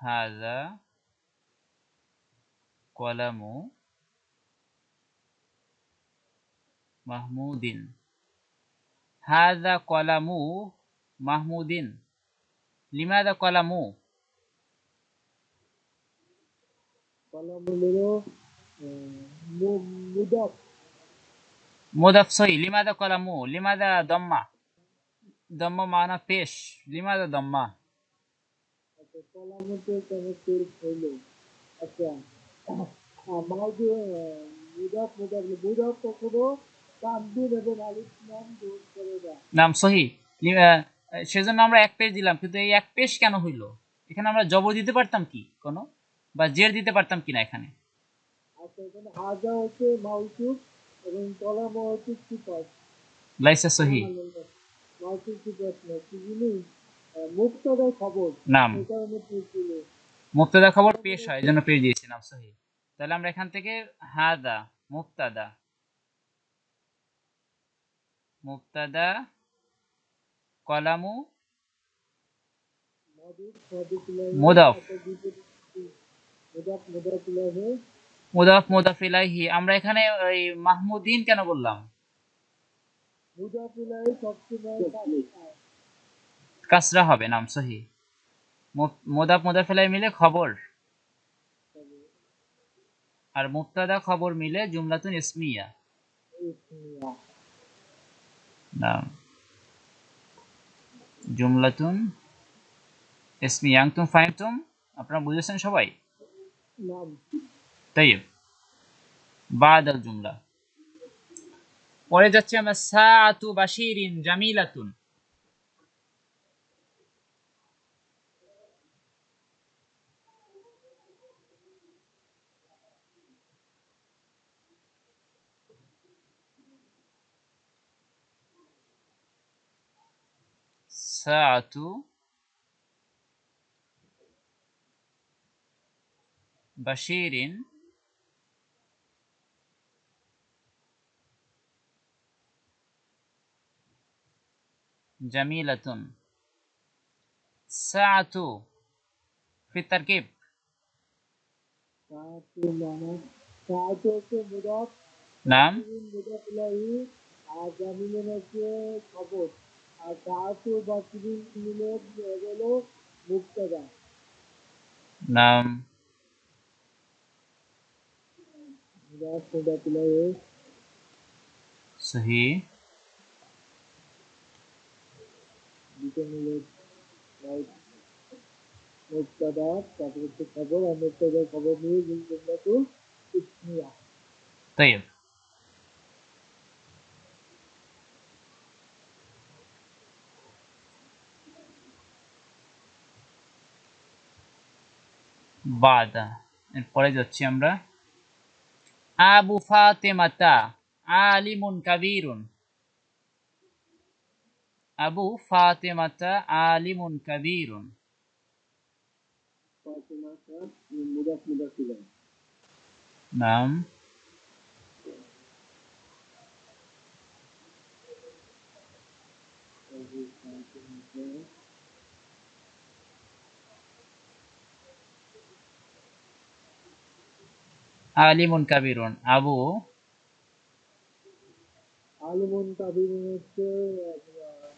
হাযা কলামু Mahmudin. হাযা কলামু Mahmudin. লিমাযা কলামু? Column হলো মুদাফ। মুদাফ সহি। লিমাযা কলামু? লিমাযা দম্মা? দম্মা মানা পেশ। লিমাযা দম্মা? আচ্ছা, কলামতে কেন পেশ হইলো? আচ্ছা, আমার যে মুদাফ মুদাফ মুদাফ কখনো তানবিন এবং আলিফ নাম যোগ করে না। নাম সহি। সেজন্য আমরা এক পেশ দিলাম, কিন্তু এই এক পেশ কেন হইল? এখানে আমরা জবর দিতে পারতাম কি কোনো, বা জের দিতে পারতাম কিনা এখানে? আচ্ছা, এখানে হাজা হচ্ছে মাউসুফ এবং কলাম হচ্ছে সিফাত। লাইসা সহি। মাউসুফ সিফাত না, কি জিনিস? মুক্তদার খবর, নাম এই কারণে পেশ দিল। মুবতাদা খবর পেশ হয়, এজন্য পেশ দিয়েছি। নাম সহি। তাহলে আমরা এখান থেকে হাদা মুবতাদা, মুবতাদা কলামু মুদাফ, মুদাফ মুদাফ ইলাইহি। আমরা এখানে ওই মাহমুদিন কেন বললাম? কাসরা হবে। নাম সহি। মুদাফ মুদাফ ইলাইহি মিলে খবর, আর মুবতাদা খবর মিলে জুমলাতুন ইসমিয়া। নাম জুমলাতুন ইসমিয়া। আনতুম ফাহিমতুম? আপনারা বুঝেছেন সবাই? তাইয়্যিব। বাদাল জুমলা। পরে যাচ্ছি আমরা সাআতু বাশিরিন জামিলাতুন। সাআতু বাশিরিন জামিলাতুন। সাআতু ফি তারকিব। নাম আর জামিলের হচ্ছে খবর, আর সাহায্য বা সিরিজ মিলে হলো মুক্তদা। নাম সহি। মুক্তদা, তারপর হচ্ছে খবর, আর মুক্তদার খবর নিয়ে জুমলাতুল ইসমিয়া। তাইয়্যিব। বাদা। এরপরে যাচ্ছি আমরা আবু ফাতেমাতা আলিমুন কাবীরুন। আবু ফাতেমাতা আলিমুন কাবীরুন। নাম আলিমুন কাবীরুন। আবু আলিমুন কাবিরুন হচ্ছে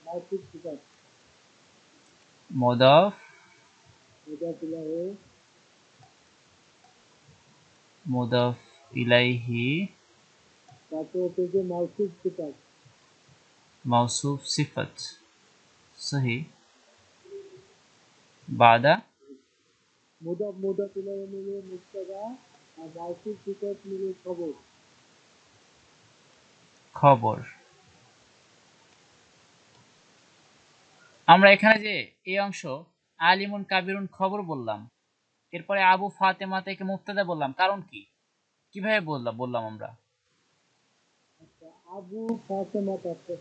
মাউসুফ সিফাত। মুদাফ মুদাফ ইলাইহি তারপর হচ্ছে যে মাউসুফ সিফাত। মাউসুফ সিফাত। সহি। বাদা মুদাফ মুদাফ ইলাইহি মিলে মুক্তদা, আর মাউসুফ সিফাত মিলে খবর। খবর। আমরা এখানে যে এই অংশ আলিমুন কাবিরুন খবর বললাম, এরপরে আবু ফাতেমা থেকে মুবতাদা বললাম, কারণ কি? কিভাবে বললাম আমরা? আবু ফাতেমা, তারপর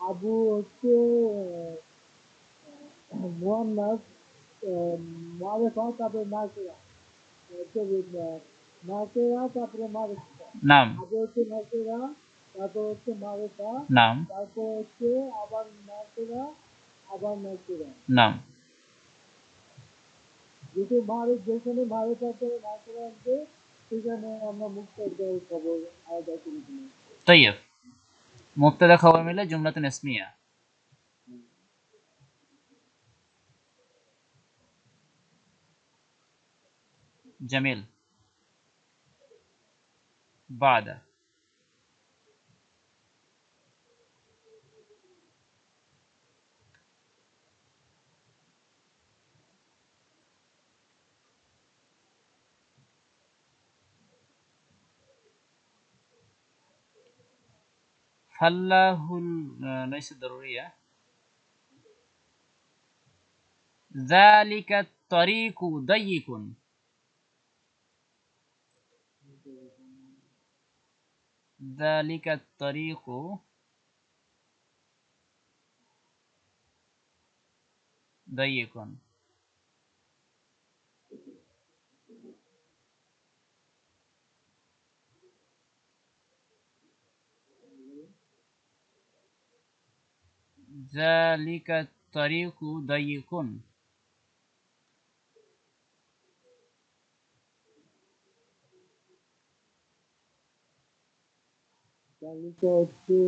আবু হচ্ছে মুয়ান্নাস, মারেফা, তারপরে নাকেরা, নাকেরা, তারপরে মারেফা। নাম আগে হচ্ছে নাকেরা, তারপর হচ্ছে মারেফা, নাম তারপর হচ্ছে আবার নাকেরা, আবার নাকেরা। নাম যদি মারে যেখানে মারে থাকতে না করে আসবে সেখানে আমরা মুক্তার খবর আলাদা করে দিলাম। طيب مبتدا خبر মিলে জুমলাতুন ইসমিয়া। جميل. بعد. فله ليست ضرورية. ذلك الطريق ضيق. ذلك الطريق ضيق. ذلك الطريق ضيق. তালিকা হচ্ছে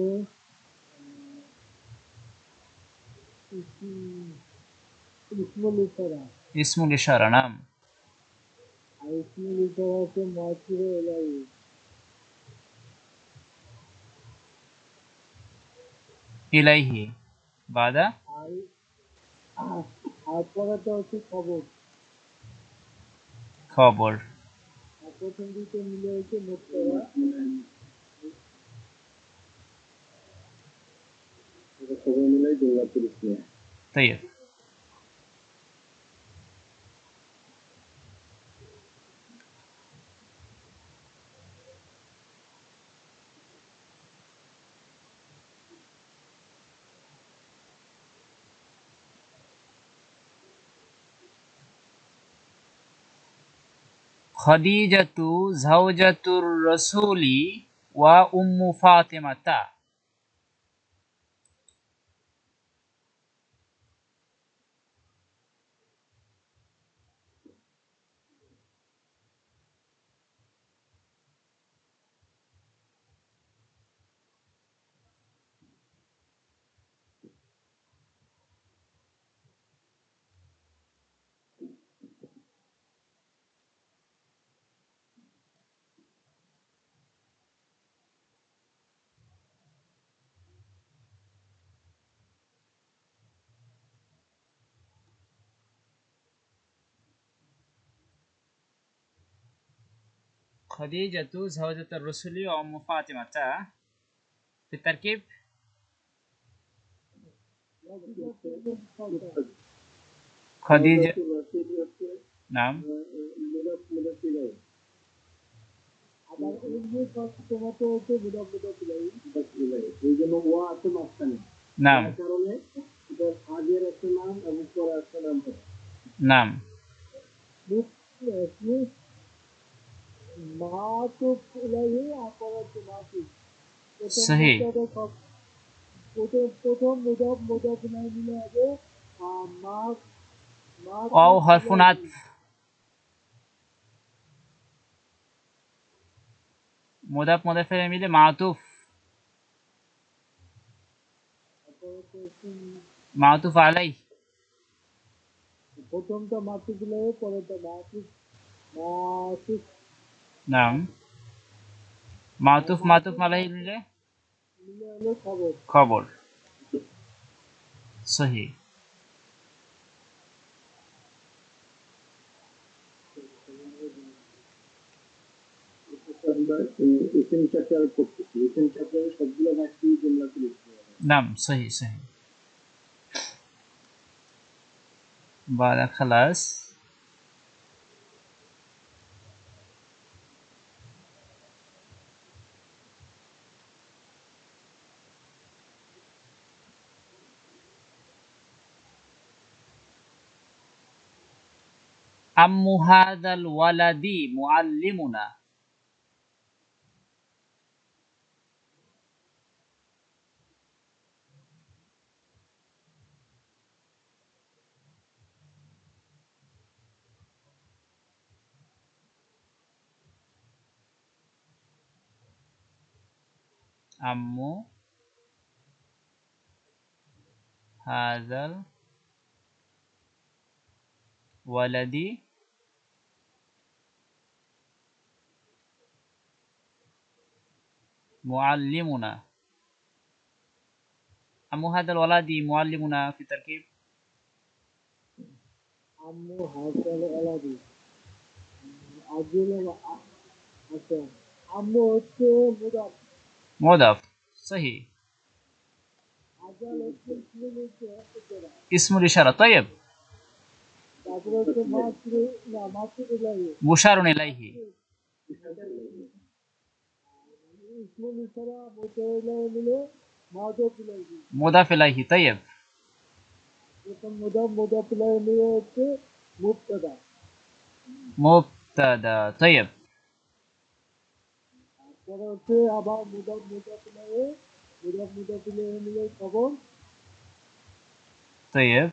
ইসমুল ইশারা, اسم الإشارة. نعم. আর ইসমুল ইশারা হচ্ছে মহাসিরে এলাহি। إليه. بعد. আর আর পরেরটা হচ্ছে খবর, خبر. আর প্রথম দুটো মিলে হচ্ছে মুক্তারা। খবর মিলাই জুমলাতুল ইসমিয়া। طيب خديجة زوجة الرسول وأم فاطمة. خديجة زوجة الرسول وأم فاطمة في التركيب. خديجة. نعم. আবার উম্মে ফাতেমাতে হচ্ছে মুদাফ মুদাফ ইলাইহি, এই জন্য ওয়া আছে মাঝখানে, نعم. যার কারণে এটা আগের একটা নাম এবং পরে একটা নাম হবে। نعم. মাতুফ ইলাইহি আর পরে হচ্ছে মাতুফ। প্রথম صحيح. মুক্তাদা প্রথম মুদাফ মুদাফ ইলাইহি মিলে হবে মা واو মাতুফ حرف ইলাইহি। عطف. مضاف مضاف إليه মিলে معطوف. معطوف عليه. প্রথমটা মাতুফ ইলাইহি, পরেরটা মাতুফ মাতুফ نعم. معطوف معطوف عليه মিলে মিলে হলো খবর। خبر. صحيح. আমরা এসএম চ্যাপ্টার করতেছি, এসএম চ্যাপ্টারের সবগুলো বাক্যই জুমলাতুল ইসমিয়া। نعم صحيح صحيح. بعد خلاص. أم هذا الولد معلمنا. আম্মু হাযাল ওয়ালাদি মুআল্লিমুনা। আম্মু হাযাল ওয়ালাদি মুআল্লিমুনা ফি তারকিব। আম্মু হাসাল আলাদি আজল আচ্ছা আম্মু হচ্ছে মুদাফ মুদাফ সহি। আজাল হচ্ছে হচ্ছে ইসমুল ইশারা তয়্যব। তারপরে হচ্ছে মাতৃ না মাতৃ মুশারুন ইলাইহি। ইসমুল ইশারা মুতাইলাই মিলে মাদক ইলাইহি মুদাফ ইলাইহি তয়্যব। প্রথম মুদাফ ইলাইহি মিলে হচ্ছে মুবতাদা মুবতাদা তয়্যব। তারপরে হচ্ছে আবার মুদাফ ইলাইহি মিলে খবর তয়্যব।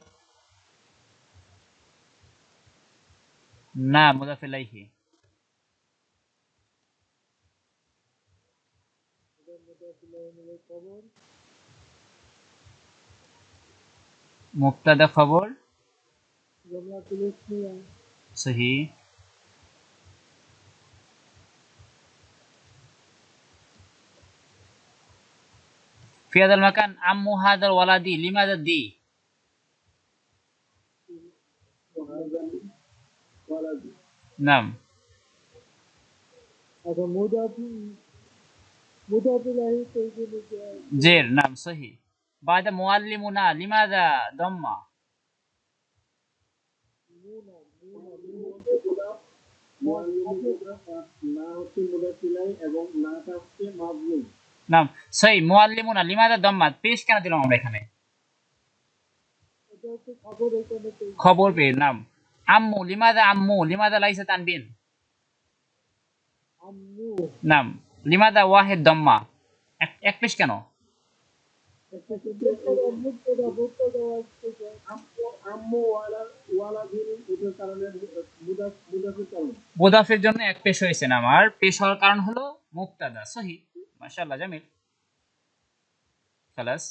না মুদাফ ইলাইহি। মুদাফ ইলাইহি মিলে খবর মুবতাদা খবর জমলাতুল ইসমিয়া সহি। في هذا المكان أم هذا الولد لماذا دي؟ نعم আচ্ছা মুদাফ ইলাইহি তৈরি جير نعم صحيح. بعد معلمنا لماذا ضم؟ নাম সহি মুআল্লিমুনা লিমাযা দাম্মাত পেশ কেন দিলাম আমরা এখানে? খবর পেয়ে নাম। আম্মু লিমাযা লাইসা তানবিন? নাম লিমাযা ওয়াহিদ দাম্মা এক পেশ কেন? মুদাফের জন্য এক পেশ হয়েছে নাম, আর পেশ হওয়ার কারণ হলো মুবতাদা। সহি মাশাআল্লাহ জামিল। খালাস।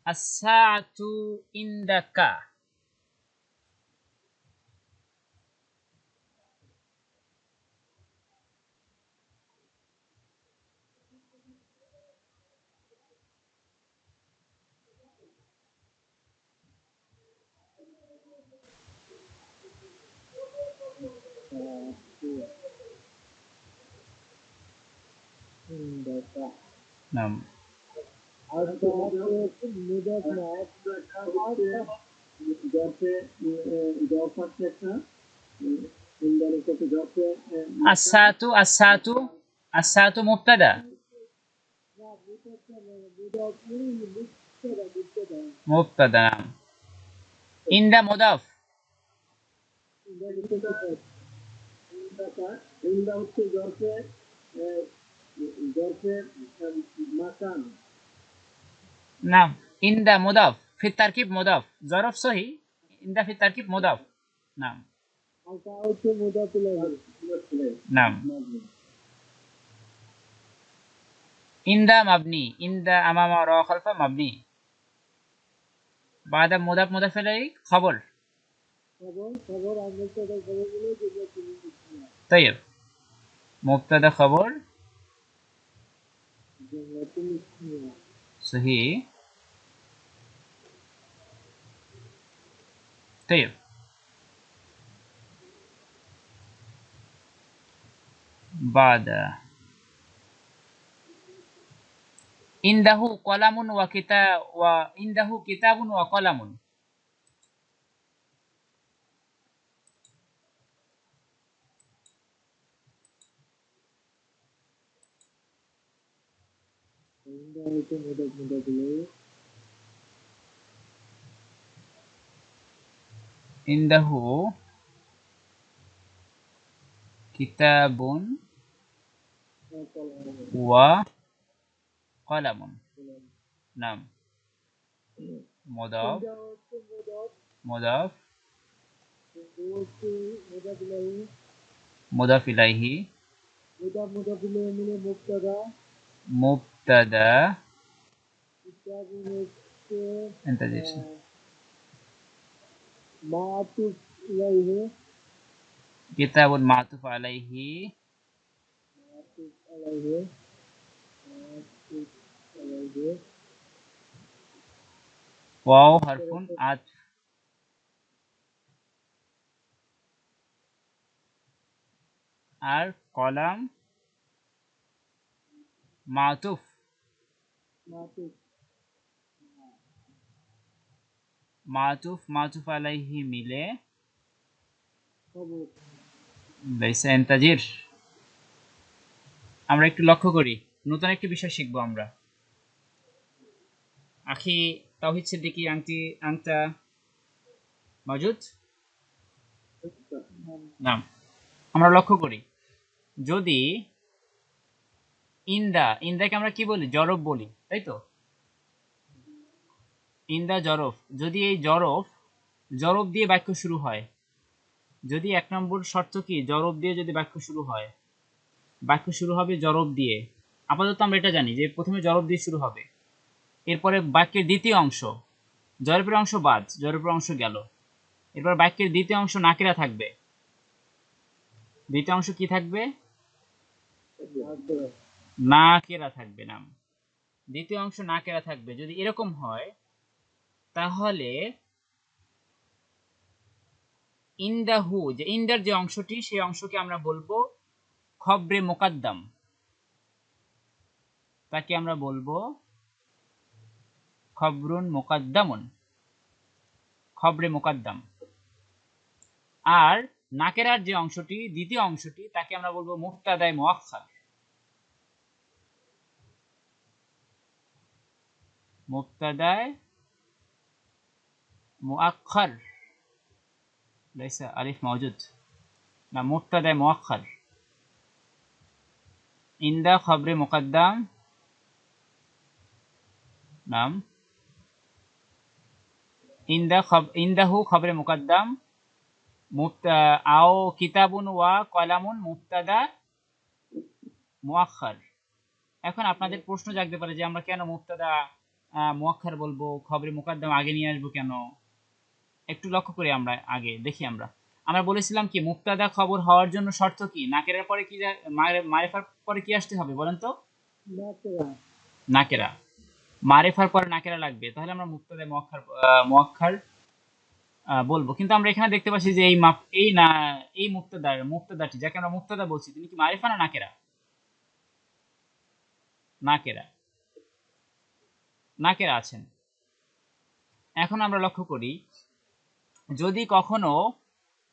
الساعة عندك. নাম الساعة مبتدأ نعم. عند مضاف نعم. عند مضاف في التركيب مضاف ظرف صحيح. عند في التركيب مضاف. نعم نعم. عند مبني. عند أمام وراء خلف مبني. بعد مضاف إليه خبر. طيب مبتدا خبر صحيح. طيب بعد عنده قلم وكتاب وعنده كتاب وقلم. عنده কিতাবুন কলম ওয়া কলামুন। নাম মুদাফ তিনটা হচ্ছে মুদাফ মুদাফ হচ্ছে মুদাফিলাহি মুদাফ ইলাইহি মুদাফিলাহি মিলে মুবতাদা মুবতাদা কিতাবুন হচ্ছে ইন্তাজির মাতুফ ইলাইহি কিতাবুন মাতুফ আলাইহি মাতুফ আলাইহি মাতুফ আলাইহি ওয়াও হারফুন আতফ আর কলাম মাতুফ মাতুফ মাতুফ আলাইহি মিলে খবর লাইসা ইন্তাজির। আমরা একটু লক্ষ্য করি, নতুন একটি বিষয় শিখবো আমরা। আখি তাওহিদ সিদ্দিকী আংটা মজুদ নাম। আমরা লক্ষ্য করি, যদি ইন্দাকে আমরা কি বলি, জরফ বলি, তাই তো? ইন্দা জরফ, যদি এই জরফ দিয়ে বাক্য শুরু হয়, যদি 1 নম্বর শর্ত কি, জরফ দিয়ে যদি বাক্য শুরু হয়, বাক্য শুরু হবে জরফ দিয়ে। আপাতত আমরা এটা জানি যে প্রথমে জরফ দিয়ে শুরু হবে, এরপরে বাক্যের দ্বিতীয় অংশ, জরফের অংশ বাদ, জরফের অংশ গেল, এরপর বাক্যের দ্বিতীয় অংশ নাকেরা থাকবে। দ্বিতীয় অংশ কি থাকবে? নাকেরা থাকবে। নাম দ্বিতীয় অংশ নাকেরা থাকবে। যদি এরকম হয় তাহলে ইন্দাহু, যে ইন্দার যে অংশটি, সেই অংশকে আমরা বলবো খবরে মোকাদ্দাম, তাকে আমরা বলবো খবরুন মোকাদ্দামুন, খবরে মোকাদ্দাম। আর নাকেরার যে অংশটি, দ্বিতীয় অংশটি, তাকে আমরা বলবো মুবতাদায়ে মুআক্খার, মুবতাদায়ে মুআক্খার, লাইসা আলিফ মাওজুদ, না মুবতাদায়ে মুআক্খার। ইন্দা খবরে মুকাদ্দাম, নাম ইন্দাহু খবরে মুকাদ্দাম, আও কিতাবুন ওয়া কলামুন মুবতাদা মুআক্খার। এখন আপনাদের প্রশ্ন জাগতে পারে যে আমরা কেন মুবতাদা মুআক্খার বলবো, খবরে মুকাদ্দাম আগে নিয়ে আসবো কেন? একটু লক্ষ্য করি, আমরা আগে দেখি। আমরা বলেছিলাম কি, মুবতাদা খবর হওয়ার জন্য শর্ত কি, নাকেরার পরে কি, মারিফার পরে কি আসতে হবে বলেন তো? নাকেরা। মারিফার পরে নাকেরা লাগবে, তাহলে আমরা মুবতাদা মুআক্খার বলবো। কিন্তু আমরা এখানে দেখতে পাচ্ছি যে এই মুবতাদাটি, যাকে আমরা মুবতাদা বলছি, তিনি কি মারিফা না নাকেরা? নাকেরা, নাকেরা আছেন। এখন আমরা লক্ষ্য করি, যদি কখনো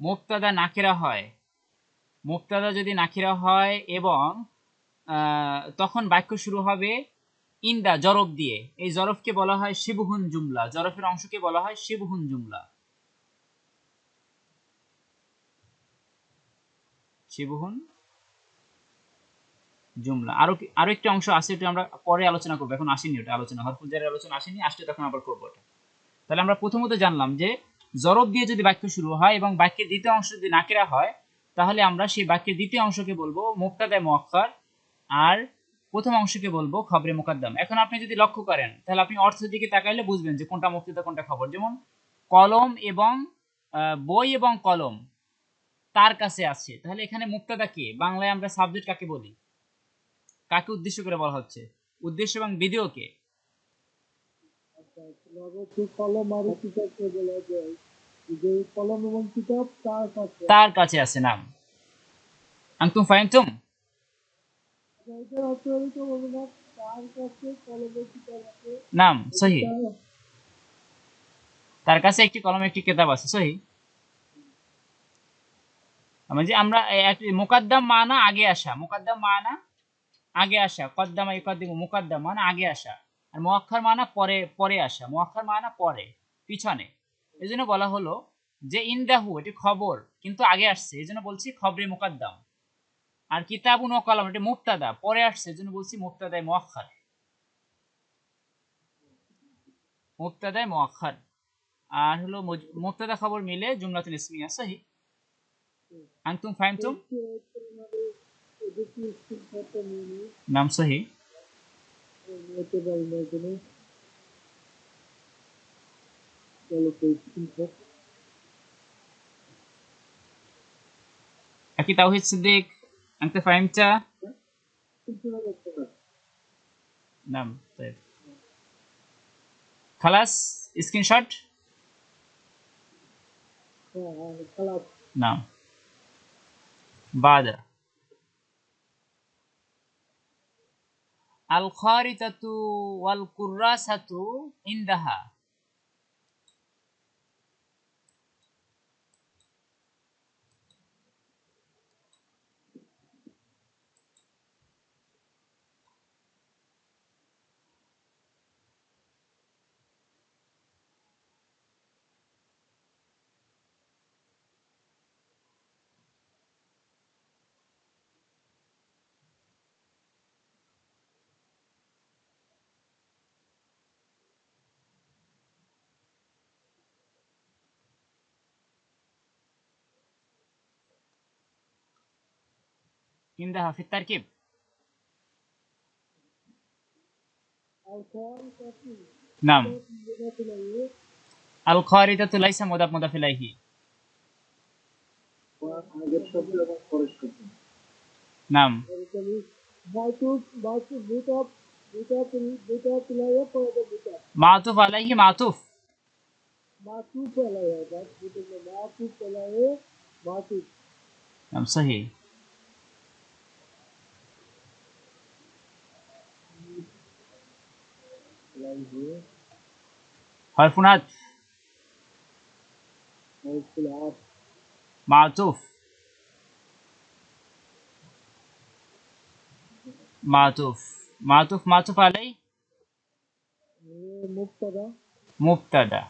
মুবতাদা নাকেরা হয়, মুবতাদা যদি নাকিরা হয় এবং তখন বাক্য শুরু হবে ইন্দা জরফ দিয়ে, এই জরফকে বলা হয় শিবহুন জুমলা, জরফের অংশকে বলা হয় শিবহুন জুমলা, শিবহুন জুমলা। আরো একটি অংশ আছে, এটা আমরা পরে আলোচনা করবো, এখন আসেনি ওটা আলোচনা, হরফুল জারের আলোচনা আসেনি, আসলে তখন আবার করবো ওটা। তাহলে আমরা প্রথমত জানলাম যে জরফ দিয়ে যদি বাক্য শুরু হয় এবং বাক্যের দ্বিতীয় অংশ যদি নাকিরা হয়, তাহলে আমরা সেই বাক্যের দ্বিতীয় অংশকে বলবো মুবতাদা মুআক্খার, আর প্রথম অংশকে বলবো খবরে মুকাদ্দাম। এখন আপনি যদি লক্ষ্য করেন, তাহলে আপনি অর্থের দিকে তাকাইলে বুঝবেন যে কোনটা মুবতাদা কোনটা খবর। যেমন কলম এবং বই এবং কলম তার কাছে আছে, তাহলে এখানে মুবতাদা কে? বাংলায় আমরা সাবজেক্ট কাকে বলি? কাকে উদ্দেশ্য করে বলা হচ্ছে? উদ্দেশ্য এবং বিধেয় কে? কলম আর কিতাবকে বলা যায় যে কলম এবং কিতাব তার কাছে আছে। নাম আনতুম ফাহিমতুম? এটার অর্থ হলো তো বলবো তার কাছে কলম ও কিতাব আছে। নাম সহি, তার কাছে একটি কলম একটি কিতাব আছে, সহি। মানে আমরা মুকাদ্দাম মানা আগে আসা, মুকাদ্দাম মানা আগে আসা, কদ্দামা ইউকাদ্দিমু, মুকাদ্দাম মানে আগে আসা, আর মুআক্খার মানা পরে পরে আসা, মুআক্খার মানা পরে পিছনে। এজন্য বলা হলো যে ইনদাহু, এটি খবর কিন্তু আগে আসছে, এজন্য বলছি খবরে মুকাদ্দাম। আর কিতাবুন ওয়া কলাম এটা মুবতাদা, পরে আসছে এজন্য বলছি মুবতাদায়ে মুআক্খার, মুবতাদায়ে মুআক্খার। আর হলো মুবতাদা খবর মিলে জুমলাতুল ইসমিয়া সহিহ। আনতুম ফাহিমতুম? দেখি স্ক্রিনশটটা নিয়ে নিই, নাম সহিহ। নিতে পারি না এখানে। চলো তো স্ক্রিনশট। আকি তাওহীদ সিদ্দিক, আনতা ফাহিমতা? শোনা যাচ্ছে না। নাম طيب خلاص স্ক্রিনশট। হ্যাঁ হ্যাঁ খালাস। নাম বাদা আল খারিতাতু ওয়াল কুররাসাতু ইনদাহা। ইনদাহা ফি তারকিব। الخارطة নাম مضاف إليه আল খারিতাতু লাইসা মুদাফ মুদাফ ইলাইহি। আগের শব্দ এবং পরের শব্দ। নাম معطوف معطوف مضاف مضاف إليه فوق مضاف মাতুফ আলাইহি মাতুফ। معطوف عليه بس معطوف عليه معطوف নাম সহিহ। عليه হরফুন আতফ حرف العطف মাতুফ মাতুফ মাতুফ মাতুফ আলাই مبتدا মুবতাদা।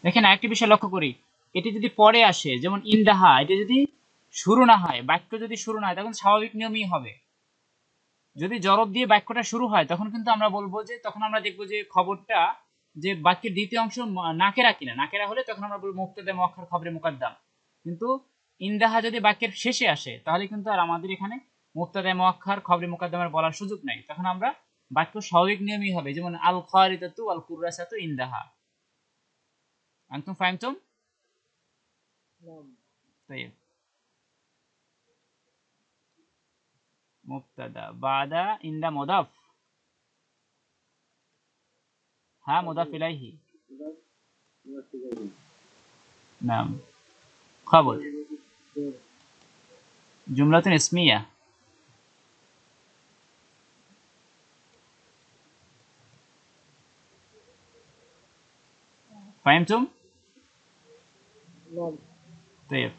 দেখেন আরেকটি বিষয় লক্ষ্য করি, এটি যদি পরে আসে যেমন ইনদাহা, এটা যদি শুরু না হয়, বাক্য যদি শুরু না হয় তখন স্বাভাবিক নিয়মই হবে। যদি জরব দিয়ে বাক্যটা শুরু হয় তখন কিন্তু আমরা বলবো যে, তখন আমরা দেখবো যে খবরটা যে বাক্যের দ্বিতীয় অংশ নাকেরা কিনা, নাকেরা হলে তখন আমরা বলবো মুবতাদা মুআক্খার খবরে মুকাদ্দাম। কিন্তু ইনদাহা যদি বাক্যের শেষে আসে তাহলে কিন্তু আর আমাদের এখানে মুবতাদা মুআক্খার খবরে মুকাদ্দামের বলার সুযোগ নাই, তখন আমরা বাক্য স্বাভাবিক নিয়মই হবে, যেমন আল খারিতাতু আল কুররাসাতু ইনদাহা। আনতুম ফাহিমতুম? نعم طيب মুবতাদা বাদা ইনদা মুদাফ, হ্যাঁ মুদাফ ইলাইহি। নাম খবর জুমলাতুন ইসমিয়া। ফাহিমতুম? نعم طيب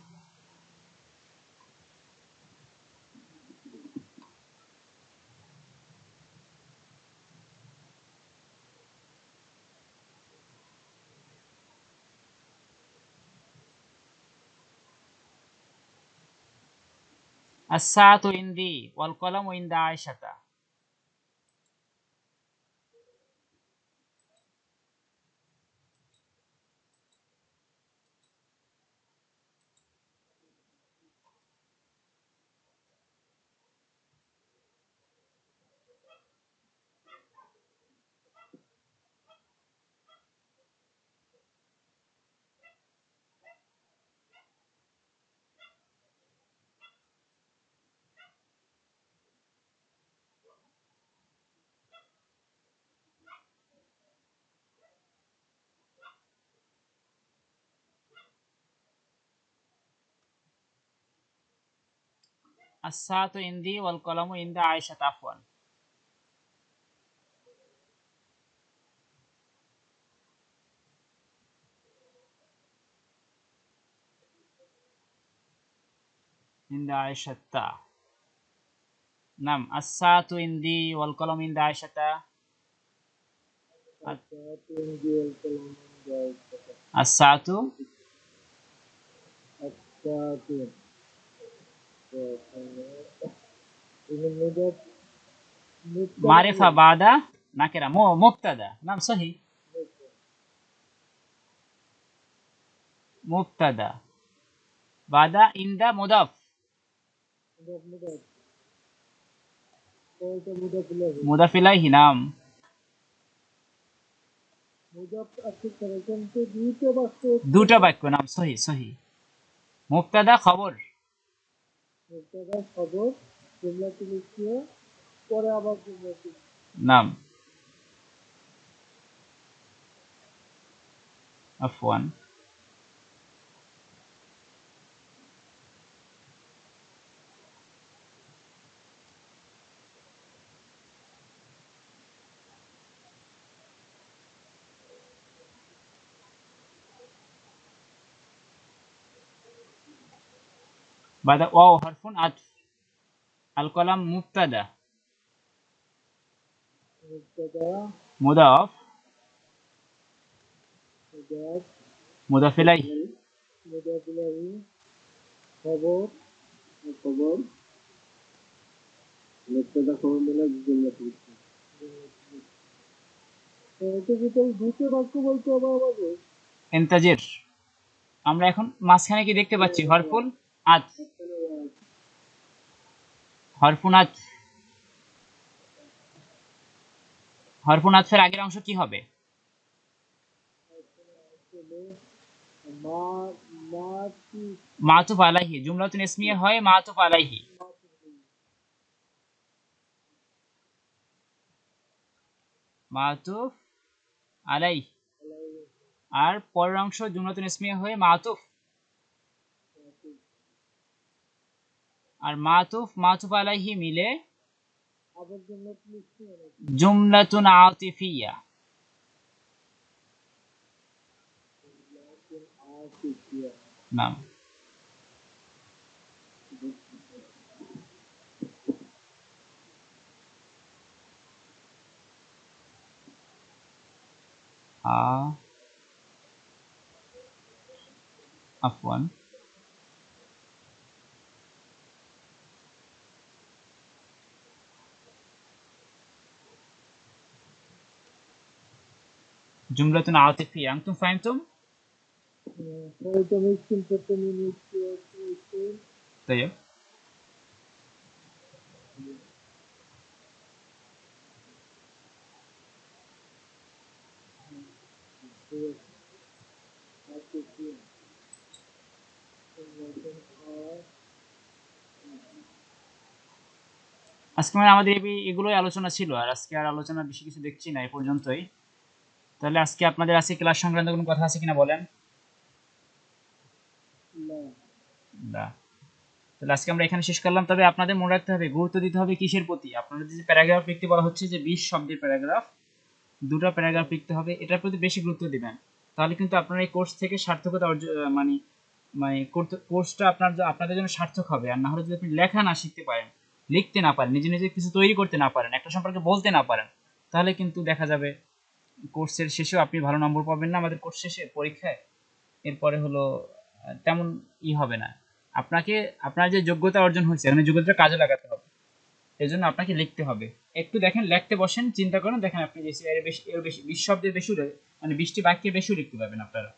as-saatu indi wal qalamu inda aishata। as-saatu indi wal qalamu inda aishata afwan। inda aishata। নাম as-saatu indi wal qalamu inda aishata। الساعة والكلام as-saatu الساعة إذا مضاف مبتدأ মারিফা বাদা নাকেরা মুবতাদা নাম সহি মুবতাদা বাদা ইনদা মুদাফ مضاف مضاف قولت مضاف إليه মুদাফ ইলাইহি নাম مضاف أكثر كنت جيت بس দুটা বাক্য নাম সহি সহি মুবতাদা খবর مبتدأ خبر جملة الاسمية পরে আবার জুমলা নাম আফওয়ান বাদা ওয়াও হারফুন আতফ আল কলাম মুবতাদা مبتدأ মুদাফ مضاف মুদাফ ইলাইহি مضاف إليه خبر خبر مبتدأ خبر মিলে জুমলা এটা ভিতরে দুটো বাক্য বলতে হবে আমাদের ইন্তাজির আমরা এখন মাঝখানে কি দেখতে পাচ্ছি হরফুল আতফ হরফুন আতফ হরফুন আতফের আগের অংশ কি হবে মা মাটি মাতুফ আলাইহি জুমলাতুন ইসমিয়া হয় মাতুফ আলাইহি মাতুফ আলাইহি আর পরের অংশ জুমলাতুন ইসমিয়া হয়ে মাতুফ আর মাতুফ মাতুফ আলাইহি মিলে আবার জন্য লিখতে হবে জুমলাতুন আতিফিয়া নাম আফওয়ান جملة عاطفية أنتم فهمتم؟ فإذا ممكن تتمنى طيب আজকে মানে আমাদের এগুলোই আলোচনা ছিল আর আজকে আর আলোচনা বেশি কিছু দেখছি না এই পর্যন্তই তাহলে আজকে আপনাদের আজকে ক্লাস সংক্রান্ত কোনো কথা আছে কিনা বলেন না তাহলে আজকে আমরা এখানে শেষ করলাম তবে আপনাদের মনে রাখতে হবে গুরুত্ব দিতে হবে কিসের প্রতি আপনাদের যে প্যারাগ্রাফ লিখতে বলা হচ্ছে যে 20 শব্দের প্যারাগ্রাফ দুটো প্যারাগ্রাফ লিখতে হবে এটার প্রতি বেশি গুরুত্ব দিবেন তাহলে কিন্তু আপনারা এই কোর্স থেকে সার্থকতা অর্জন মানে মানে কোর্সটা আপনাদের জন্য সার্থক হবে আর না হলে যদি আপনি লেখা না শিখতে পারেন লিখতে না পারেন নিজে নিজে কিছু তৈরি করতে না পারেন একটা সম্পর্কে বলতে না পারেন তাহলে কিন্তু দেখা যাবে কোর্সের শেষেও আপনি ভালো নম্বর পাবেন না আমাদের কোর্স শেষে পরীক্ষায় এরপরে হলো তেমন হবে না আপনাকে আপনার যে যোগ্যতা অর্জন হয়েছে মানে যোগ্যতাটা কাজে লাগাতে হবে এই জন্য আপনাকে লিখতে হবে একটু দেখেন লিখতে বসেন চিন্তা করেন দেখেন আপনি যে এর বেশি 20 শব্দের বেশি মানে 20টি বাক্যের বেশি লিখতে পারবেন আপনারা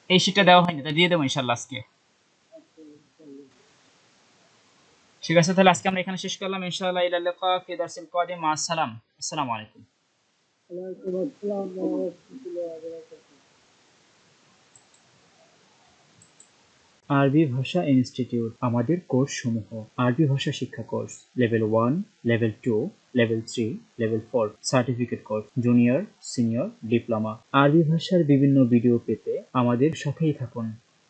এই শীটটা দেওয়া হয়নি তা দিয়ে দেবো ইনশাল্লাহ আজকে ঠিক আছে তাহলে আজকে আমরা এখানে শেষ করলাম ইনশাআল্লাহ ইলা লিকা ফি দারসিল কাদিম মা আসসালাম আসসালামু আলাইকুম ওয়ালাইকুম আসসালাম ওয়া রাহমাতুল্লাহি ওয়া বারাকাতুহু আরবি ভাষা ইনস্টিটিউট আমাদের কোর্স সমূহ আরবি ভাষা শিক্ষা course level 1 level 2 level 3 level 4 certificate course junior senior diploma আরবি ভাষার বিভিন্ন ভিডিও পেতে আমাদের সাথেই থাকুন